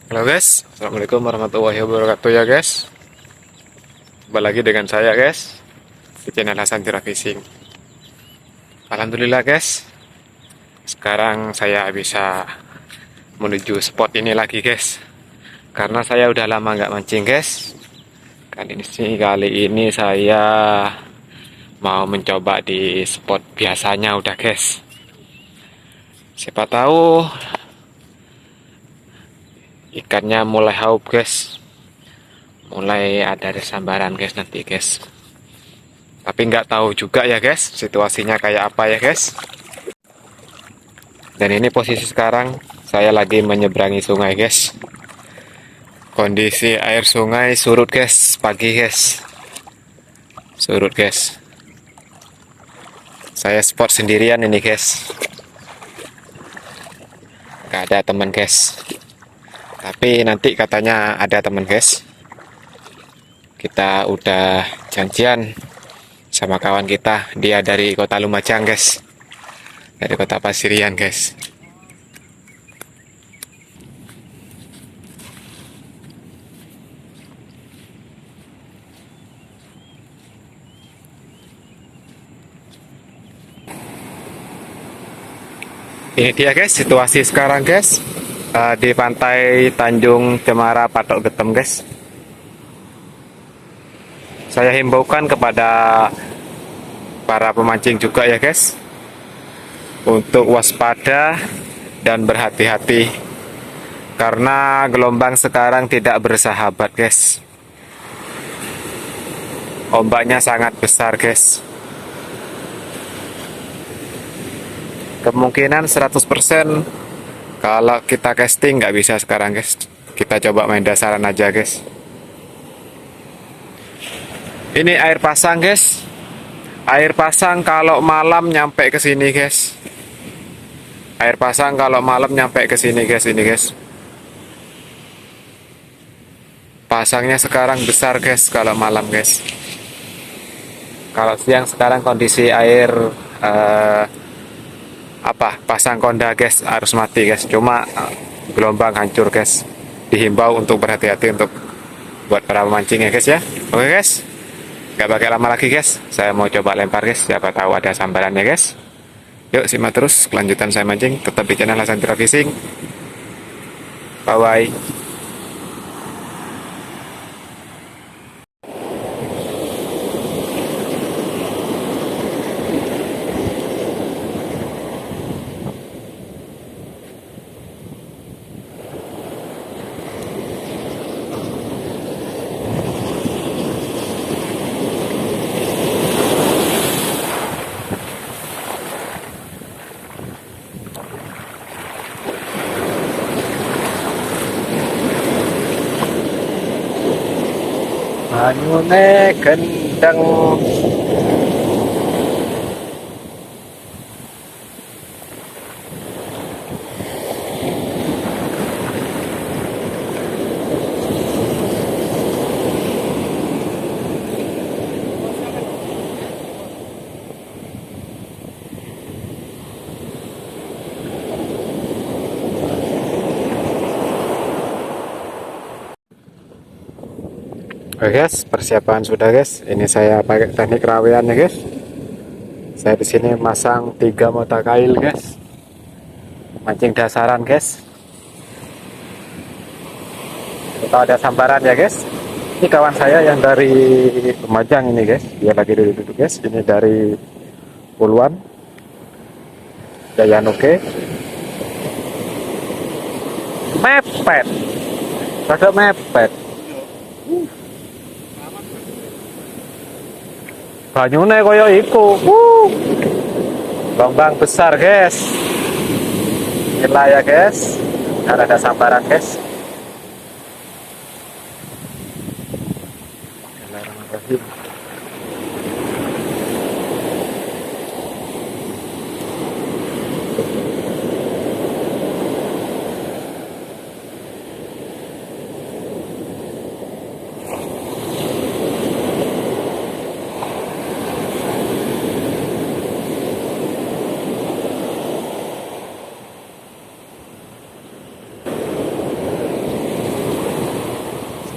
Halo guys, Assalamualaikum warahmatullahi wabarakatuh ya guys. Kembali lagi dengan saya guys di channel Hasan Tira Fishing. Alhamdulillah guys, sekarang saya bisa menuju spot ini lagi guys. Karena saya udah lama nggak mancing guys. Kali ini saya mau mencoba di spot biasanya udah guys. Siapa tahu ikannya mulai haup guys. Mulai ada sambaran guys nanti guys. Tapi nggak tahu juga ya guys, situasinya kayak apa ya guys. Dan ini posisi sekarang saya lagi menyeberangi sungai guys. Kondisi air sungai surut guys, pagi guys. Surut guys. Saya spot sendirian ini guys. Nggak ada teman guys. Tapi nanti katanya ada teman guys. Kita udah janjian sama kawan kita, dia dari kota Lumajang guys, dari kota Pasirian guys. Ini dia guys situasi sekarang guys, di pantai Tanjung Cemara Patok Getem guys. Saya himbaukan kepada para pemancing juga ya guys, untuk waspada dan berhati-hati karena gelombang sekarang tidak bersahabat guys. Ombaknya sangat besar guys. Kemungkinan 100% kalau kita casting nggak bisa sekarang guys. Kita coba main dasaran aja guys. Ini air pasang guys. Air pasang kalau malam nyampe ke sini guys. Air pasang kalau malam nyampe ke sini guys, ini guys. Pasangnya sekarang besar guys kalau malam guys. Kalau siang sekarang kondisi air pasang konda guys, harus mati guys. Cuma gelombang hancur guys. Dihimbau untuk berhati-hati untuk buat para pemancing ya guys ya. Oke guys, nggak pakai lama lagi guys, saya mau coba lempar guys, siapa tahu ada sambarannya guys. Yuk simak terus kelanjutan saya mancing, tetap di channel Hasan Tira Fishing. Bye bye. Banyune gendeng. Oke guys, persiapan sudah guys. Ini saya pakai teknik rawean ya guys. Saya di sini masang 3 mata kail guys. Mancing dasaran guys. Kita ada sambaran ya guys. Ini kawan saya yang dari Lumajang ini guys. Dia lagi duduk guys. Ini dari Puluhan, Jayanoke. Mepet. Rada mepet. Banyune koyo iku. Gelombang besar, guys. Inilah ya, guys. Ada sambaran, guys. Bismillahirrahmanirrahim.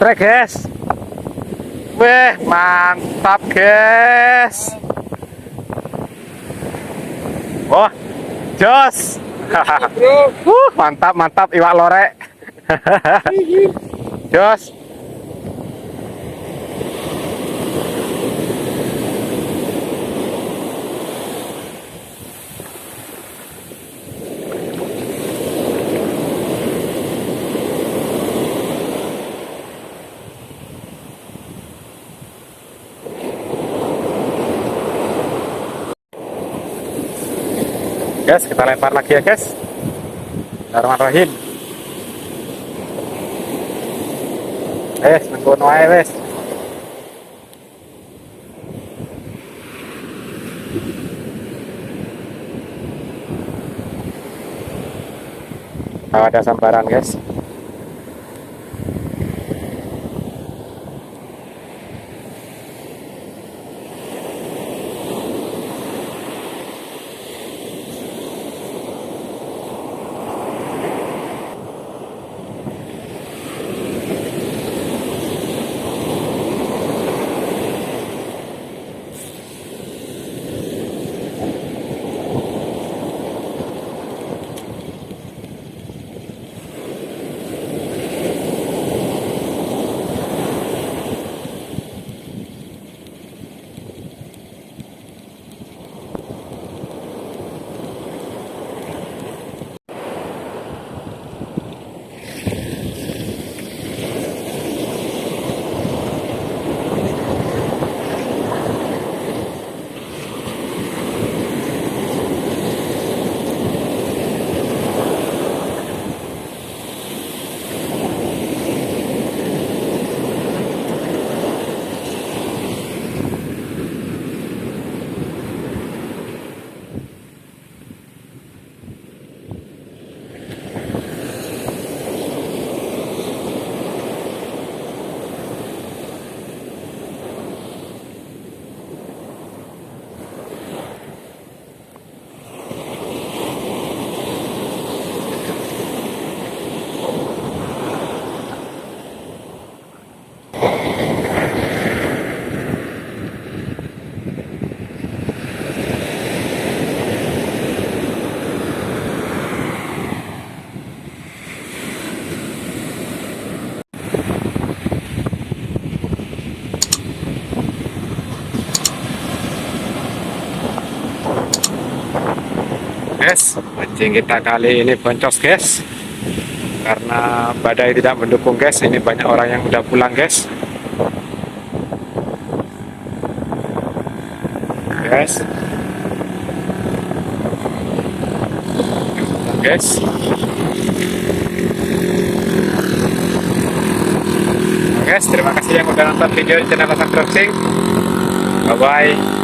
strike guys. Weh, mantap guys. Wah, jos. Mantap, mantap iwak lorek. Jos. Guys, kita lempar lagi ya guys. Bismillahirrahmanirrahim. Nunggu ae wes. Kalau ada sambaran guys. Guys, mancing kita kali ini boncos guys, karena badai tidak mendukung guys. Ini banyak orang yang udah pulang guys. Guys, guys, terima kasih yang udah nonton video channel Lasak Crossing. Bye bye.